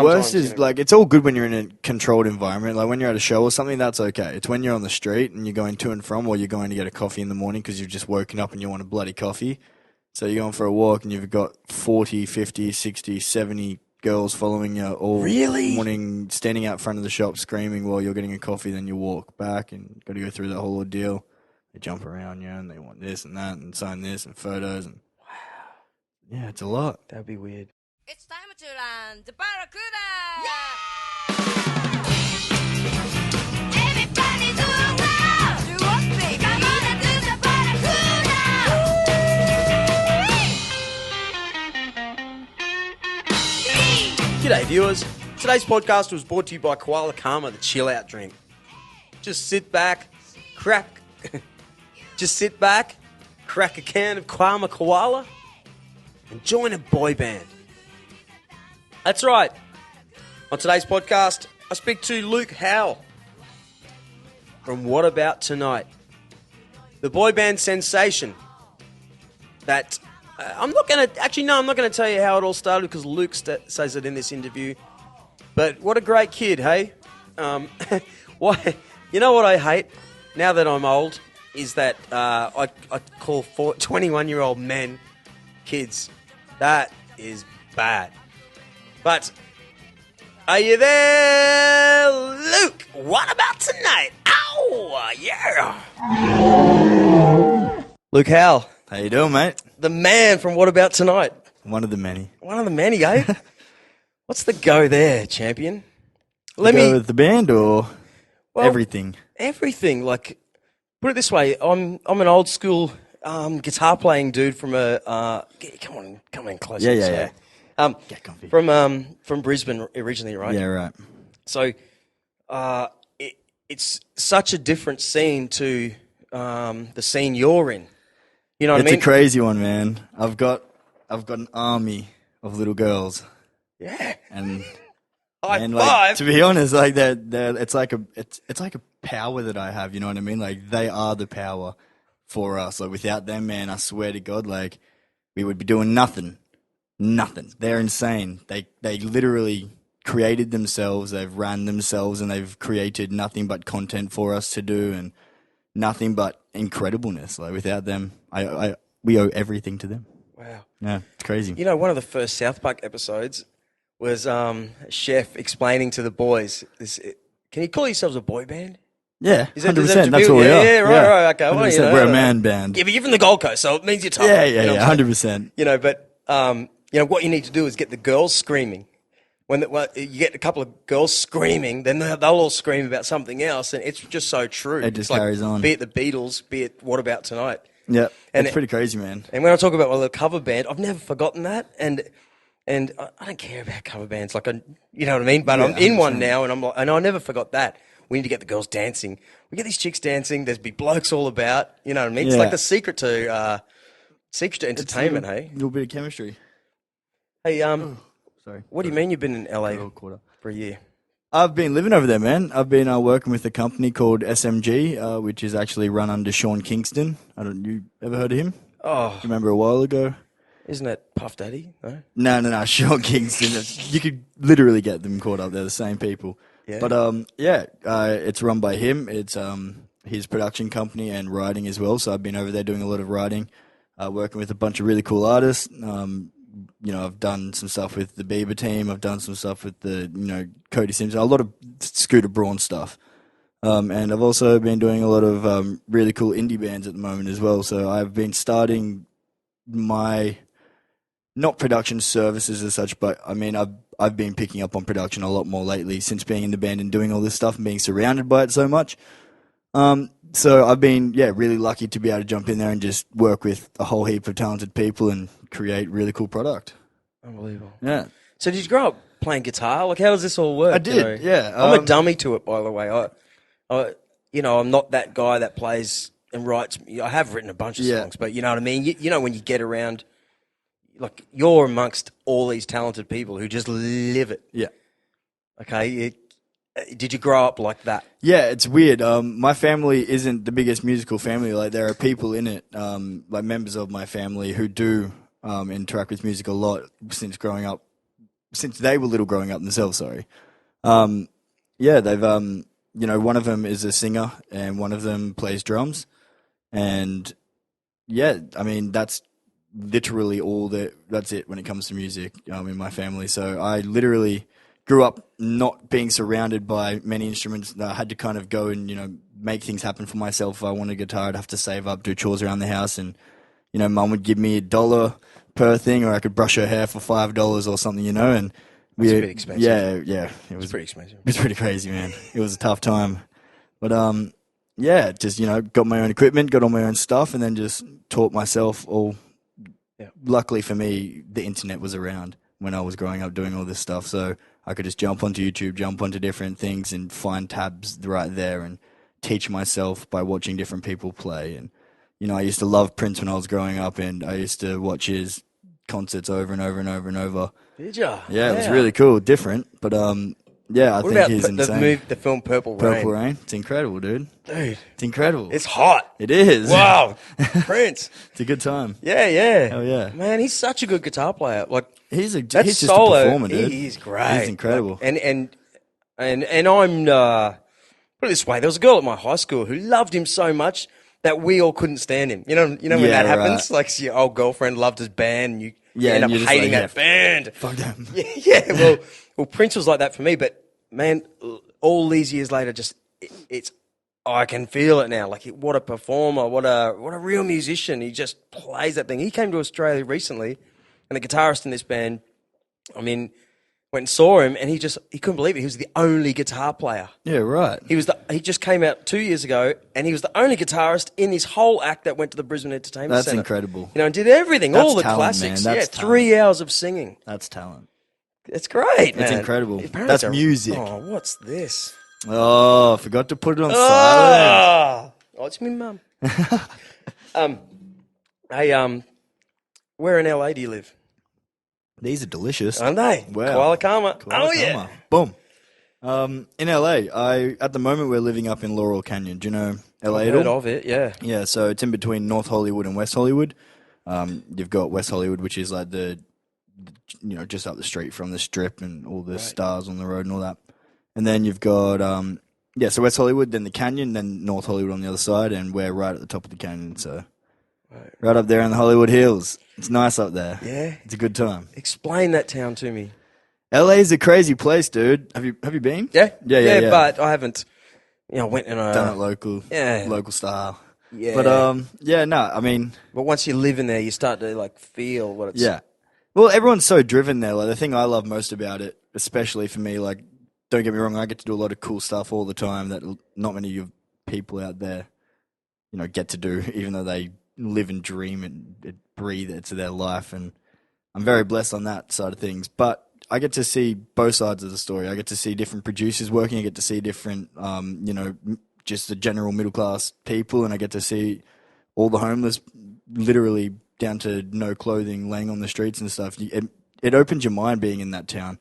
Worst is, like, it's all good when you're in a controlled environment. Like, when you're at a show or something, that's okay. It's when you're on the street and you're going to and from, or you're going to get a coffee in the morning because you've just woken up and you want a bloody coffee. So you're going for a walk and you've got 40, 50, 60, 70 girls following you all morning, standing out front of the shop screaming while you're getting a coffee. Then you walk back and got to go through that whole ordeal. They jump around you and they want this and that and sign this and photos. And yeah, it's a lot. That'd be weird. It's time to land the Barracuda! Yeah! Everybody do a wow! Do what, baby? Come on and do the Barracuda! G'day, viewers. Today's podcast was brought to you by Koala Karma, the chill out drink. Just sit back, crack a can of Karma Koala, and join a boy band. That's right. On today's podcast, I speak to Luke Howell from What About Tonight, the boy band sensation that I'm not going to tell you how it all started because Luke says it in this interview. But what a great kid, hey? Why? You know what I hate now that I'm old is that I call 21-year-old men kids. That is bad. But are you there, Luke? What about tonight? Ow, yeah. Luke Howell. How you doing, mate? The man from What About Tonight? One of the many. One of the many, eh? What's the go there, champion? Go with the band or everything? Everything. Like, put it this way: I'm an old school guitar playing dude from a. Come on, closer. Yeah. Get comfy. From Brisbane originally, right? Yeah, right. So, it's such a different scene to the scene you're in. You know what I mean? It's a crazy one, man. I've got an army of little girls. Yeah. And High like, five. to be honest, like it's like a power that I have. You know what I mean? Like they are the power for us. Like without them, man, I swear to God, like we would be doing nothing. Nothing. They're insane. They literally created themselves. They've ran themselves, and they've created nothing but content for us to do, and nothing but incredibleness. Like without them, we owe everything to them. Wow. Yeah, it's crazy. You know, one of the first South Park episodes was Chef explaining to the boys, can you call yourselves a boy band? Yeah, 100%. That That's what we are. Yeah, right. Okay. Well, you know, we're a man band. Yeah, but you're from the Gold Coast, so it means you're tough. Yeah, you know 100%. You know, but what you need to do is get the girls screaming. When you get a couple of girls screaming, then they'll all scream about something else, and it's just so true. It just carries on. Be it the Beatles, be it What About Tonight. Yeah, it's pretty crazy, man. And when I talk about the cover band, I've never forgotten that, and I don't care about cover bands, you know what I mean. But I'm in one now, and I never forgot that. We need to get the girls dancing. We get these chicks dancing. There's be blokes all about. You know what I mean? It's like the secret to entertainment. Hey, A little bit of chemistry. Hey, Sorry. What do you mean you've been in LA for a year? I've been living over there, man. I've been working with a company called SMG, which is actually run under Sean Kingston. You ever heard of him? Oh, Do you remember a while ago? isn't that Puff Daddy? No. No, Sean Kingston. You could literally get them caught up. They're the same people. Yeah. But it's run by him. It's his production company and writing as well. So I've been over there doing a lot of writing, working with a bunch of really cool artists. I've done some stuff with the Bieber team. I've done some stuff with Cody Simpson, a lot of Scooter Braun stuff. And I've also been doing a lot of really cool indie bands at the moment as well. So I've been starting my, not production services as such, but I mean, I've been picking up on production a lot more lately since being in the band and doing all this stuff and being surrounded by it so much. So I've been, really lucky to be able to jump in there and just work with a whole heap of talented people and create really cool product. Unbelievable. Yeah. So did you grow up playing guitar? Like, how does this all work? I did, yeah. I'm a dummy to it, by the way. I'm not that guy that plays and writes. I have written a bunch of songs, but you know what I mean? You know when you get around, like, you're amongst all these talented people who just live it. Yeah. Okay, did you grow up like that? Yeah, it's weird. My family isn't the biggest musical family. Like, there are people in it, like members of my family who do interact with music a lot since growing up since they were little growing up themselves. Sorry. Yeah, they've one of them is a singer and one of them plays drums, and yeah, I mean that's literally that's it when it comes to music in my family. So I literally grew up not being surrounded by many instruments. I had to kind of go and make things happen for myself. If I wanted a guitar, I'd have to save up, do chores around the house, and mum would give me $1 per thing, or I could brush her hair for $5 or something, and That's a bit expensive. Yeah, it was pretty expensive. It was pretty crazy, man. It was a tough time, but yeah, just got my own equipment, got all my own stuff, and then just taught myself all. Yeah. Luckily for me, the internet was around when I was growing up doing all this stuff, so I could just jump onto YouTube, jump onto different things, and find tabs right there and teach myself by watching different people play. And I used to love Prince when I was growing up, and I used to watch his concerts over and over and over and over. Did ya? Yeah, it was really cool, different, but yeah, I What think about he's insane. the film Purple Rain? Purple Rain, it's incredible, dude. Dude, It's incredible. it's hot. It is. Wow, Prince. It's a good time. Yeah. Hell yeah. Man, he's such a good guitar player. Like He's that just solo, a performer, dude. He's great. He's incredible. Like, and I'm put it this way: there was a girl at my high school who loved him so much that we all couldn't stand him. You know when Yeah, that happens, right. like your old girlfriend loved his band, and you Yeah, end and up you're just hating like, that band. Fuck them. Yeah. Well, Prince was like that for me, but man, all these years later, it's I can feel it now. Like what a performer, what a real musician. He just plays that thing. He came to Australia recently, and the guitarist in this band, I mean, went and saw him, and he couldn't believe it. He was the only guitar player. Yeah, right. He just came out 2 years ago, and he was the only guitarist in this whole act that went to the Brisbane Entertainment That's Centre. incredible. And did everything, That's all the talent, classics. man. That's 3 hours of singing. That's talent. It's great, man. It's incredible. Apparently That's it's music. Oh, what's this? Oh, I forgot to put it on silent. Oh, it's me, mum. Hey, where in LA do you live? These are delicious. Aren't they? Wow. Koala Karma. Koala Oh, yeah. Karma. Boom. In LA, at the moment we're living up in Laurel Canyon. Do you know LA I've at heard all? of it, yeah. Yeah, so it's in between North Hollywood and West Hollywood. You've got West Hollywood, which is like just up the street from the Strip and all the stars on the road and all that. And then you've got, so West Hollywood, then the Canyon, then North Hollywood on the other side, and we're right at the top of the canyon, so right up there in the Hollywood Hills. It's nice up there. Yeah. It's a good time. Explain that town to me. LA is a crazy place, dude. Have you been? Yeah? Yeah. But I haven't, I went in a... Done it local. Yeah. Local style. Yeah. But, I mean... But once you live in there, you start to, feel what it's... Yeah. Well, everyone's so driven there. Like, the thing I love most about it, especially for me, don't get me wrong, I get to do a lot of cool stuff all the time that not many of people out there, get to do, even though they live and dream and breathe it to their life. And I'm very blessed on that side of things. But I get to see both sides of the story. I get to see different producers working. I get to see different, just the general middle class people, and I get to see all the homeless, literally down to no clothing, laying on the streets and stuff. It opens your mind being in that town.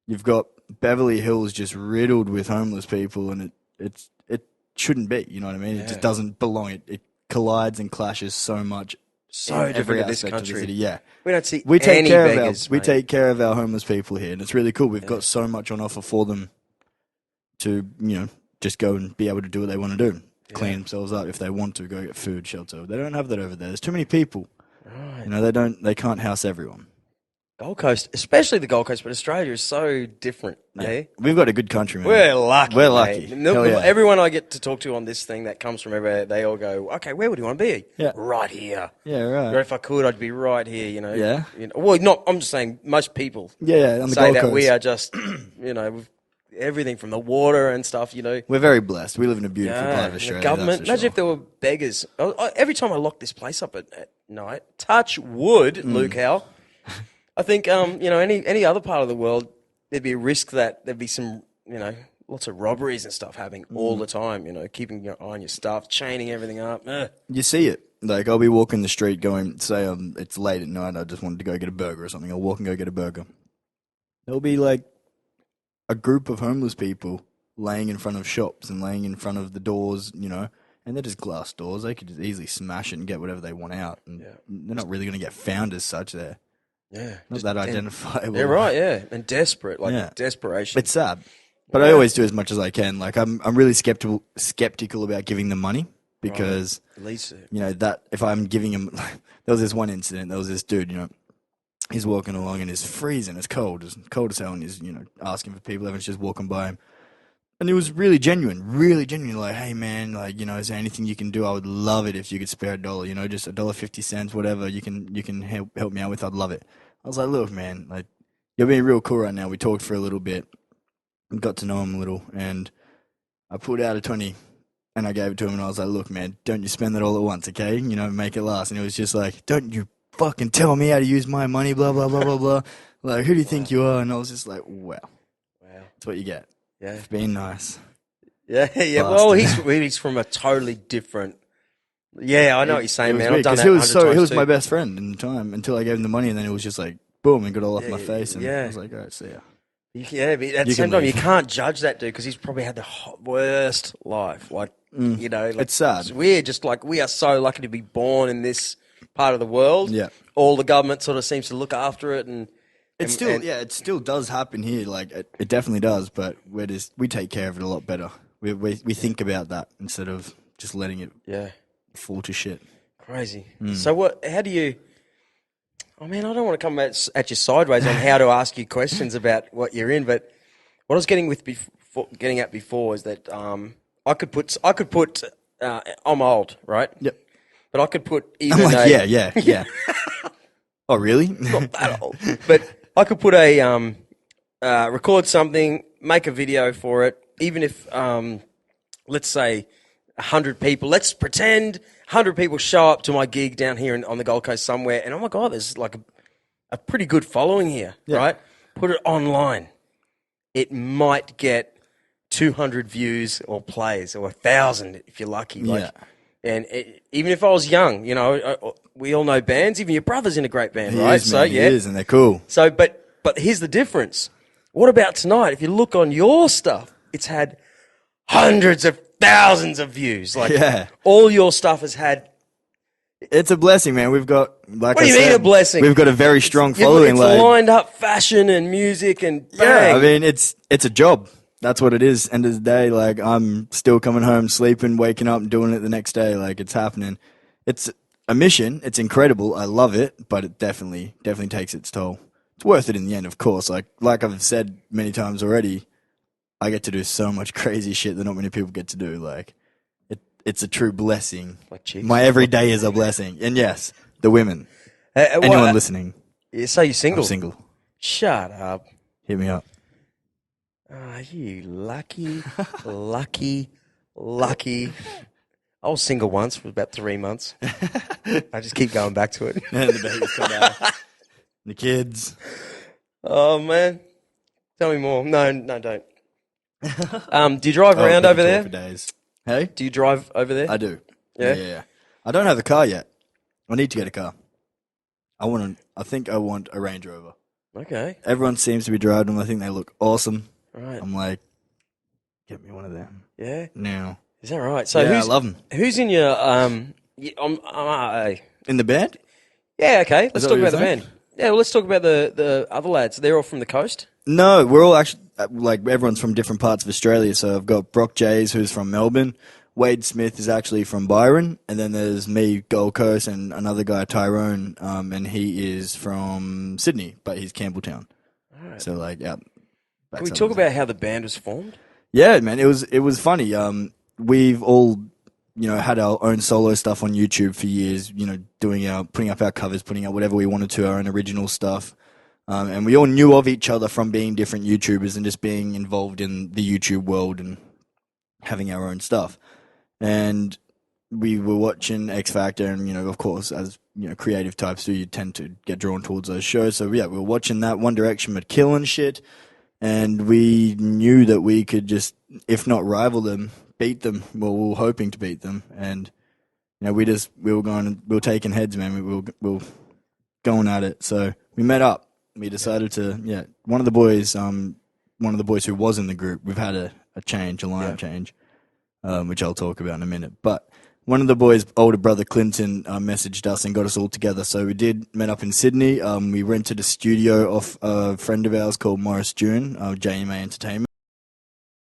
You've got Beverly Hills just riddled with homeless people, and it shouldn't be. You know what I mean? Yeah. It just doesn't belong. It collides and clashes so much. So in every different to this aspect of the country. city. Yeah. We don't see We take any care beggars, of we mate. take care of our homeless people here, and it's really cool. We've got so much on offer for them to just go and be able to do what they want to do, clean themselves up if they want to, go get food, shelter. They don't have that over there. There's too many people. Right. They can't house everyone. Gold Coast, especially the Gold Coast, but Australia is so different. Yeah? We've got a good country, man. We're lucky. We're mate. lucky. Hell yeah. Everyone I get to talk to on this thing that comes from everywhere, they all go, okay, where would you want to be? Yeah. Right here. Yeah, Or right. if I could, I'd be right here, Yeah. Well, I'm just saying most people Yeah, on the say Gold that Coast. we are just, with everything from the water and stuff, We're very blessed. We live in a beautiful part of the Australia. government. that's for Imagine sure. if there were beggars. Every time I lock this place up at night, touch wood, Luke Howell. I think, any other part of the world, there'd be a risk that there'd be some, lots of robberies and stuff happening all the time. Keeping your eye on your stuff, chaining everything up. You see it. Like, I'll be walking the street going, say it's late at night, I just wanted to go get a burger or something. I'll walk and go get a burger. There'll be like a group of homeless people laying in front of shops and laying in front of the doors, and they're just glass doors. They could just easily smash it and get whatever they want out. And they're not really going to get found as such there. Yeah. Not that identifiable. Yeah, right, yeah. And desperate, Yeah. desperation. It's sad. But I always do as much as I can. Like I'm really skeptical about giving them money because At least, you know that if I'm giving him, there was this one incident. There was this dude, you know, he's walking along and it's freezing, it's cold as hell, and he's asking for people. Everyone's just walking by him, and it was really genuine. Like, hey man, like is there anything you can do? I would love it if you could spare $1. Just $1.50, whatever you can help me out with. I'd love it. I was like, look, man, like you're being real cool right now. We talked for a little bit. Got to know him a little, and I pulled out a 20 and I gave it to him, and I was like, look man, don't you spend it all at once, okay? Make it last. And it was just like, don't you fucking tell me how to use my money, blah blah blah blah blah. Like, who do you think you are? And I was just like, wow, that's what you get. Yeah, for being nice. Yeah. Bastard. Well, he's from a totally different. Yeah, I know what you're saying, man. I've done that. He was my best friend in the time until I gave him the money, and then it was just like boom, and got all off my face, and I was like, all right, see ya. Yeah, but at the same time, you can't judge that dude because he's probably had the worst life. Like, it's sad. It's weird. Just like we are so lucky to be born in this part of the world. Yeah, all the government sort of seems to look after it, and it still does happen here. Like it definitely does, but we take care of it a lot better. We think about that instead of just letting it fall to shit. Crazy. So how do you? Oh man, I don't want to come at you sideways on how to ask you questions about what you're in, but what I was getting at before is that I could put I'm old, right? Yep. But I could put even I'm like, yeah. Oh really? Not that old. But I could put a record something, make a video for it, even if let's say 100 people. Let's pretend 100 people show up to my gig down here on the Gold Coast somewhere, and oh my God, there's like a pretty good following here, right? Put it online. It might get 200 views or plays, or 1,000 if you're lucky. And even if I was young, we all know bands. Even your brother's in a great band, right? He is, and they're cool. So, but here's the difference. What about tonight? If you look on your stuff, it's had hundreds of thousands of views. All your stuff has had. It's a blessing, man. We've got What do you mean a blessing? We've got a very strong following. It's lined up fashion and music and bang. Yeah, I mean it's a job. That's what it is. End of the day, like I'm still coming home, sleeping, waking up, and doing it the next day. Like it's happening. It's a mission. It's incredible. I love it, but it definitely takes its toll. It's worth it in the end, of course. Like I've said many times already, I get to do so much crazy shit that not many people get to do. Like it's a true blessing. Like chicks. My every day is a blessing. And yes, the women. Anyone listening? So you're single? I'm single. Shut up. Hit me up. You lucky. I was single once for about 3 months. I just keep going back to it. And the babies come out. The kids. Oh, man. Tell me more. No, don't. Do you drive around over there? For days. Hey? Do you drive over there? I do. Yeah? I don't have a car yet. I need to get a car. I think I want a Range Rover. Okay. Everyone seems to be driving them. I think they look awesome. Right. I'm like, get me one of them. Yeah? Now. Is that right? So I love them. Who's in your in the band? Yeah, okay. Let's that talk what about the you're band. Yeah, well, let's talk about the other lads. They're all from the coast? No, we're all actually, like, everyone's from different parts of Australia. So I've got Brock Jays, who's from Melbourne. Wade Smith is actually from Byron. And then there's me, Gold Coast, and another guy, Tyrone, and he is from Sydney, but he's Campbelltown. All right. So, like, yeah. Can we talk about how the band was formed? Yeah, man, it was funny. We've all, had our own solo stuff on YouTube for years, putting up our covers, putting out whatever we wanted to, our own original stuff. And we all knew of each other from being different YouTubers and just being involved in the YouTube world and having our own stuff. And we were watching X Factor and, of course, as, creative types do, you tend to get drawn towards those shows. So, yeah, we were watching that. One Direction were killing shit. And we knew that we could just, if not rival them, beat them. Well, we were hoping to beat them. And, we were taking heads, man. We were going at it. So we met up. We decided to, one of the boys who was in the group, we've had a change, a lineup change, which I'll talk about in a minute. But one of the boys' older brother, Clinton, messaged us and got us all together. So we met up in Sydney. We rented a studio off a friend of ours called Morris June, JMA Entertainment.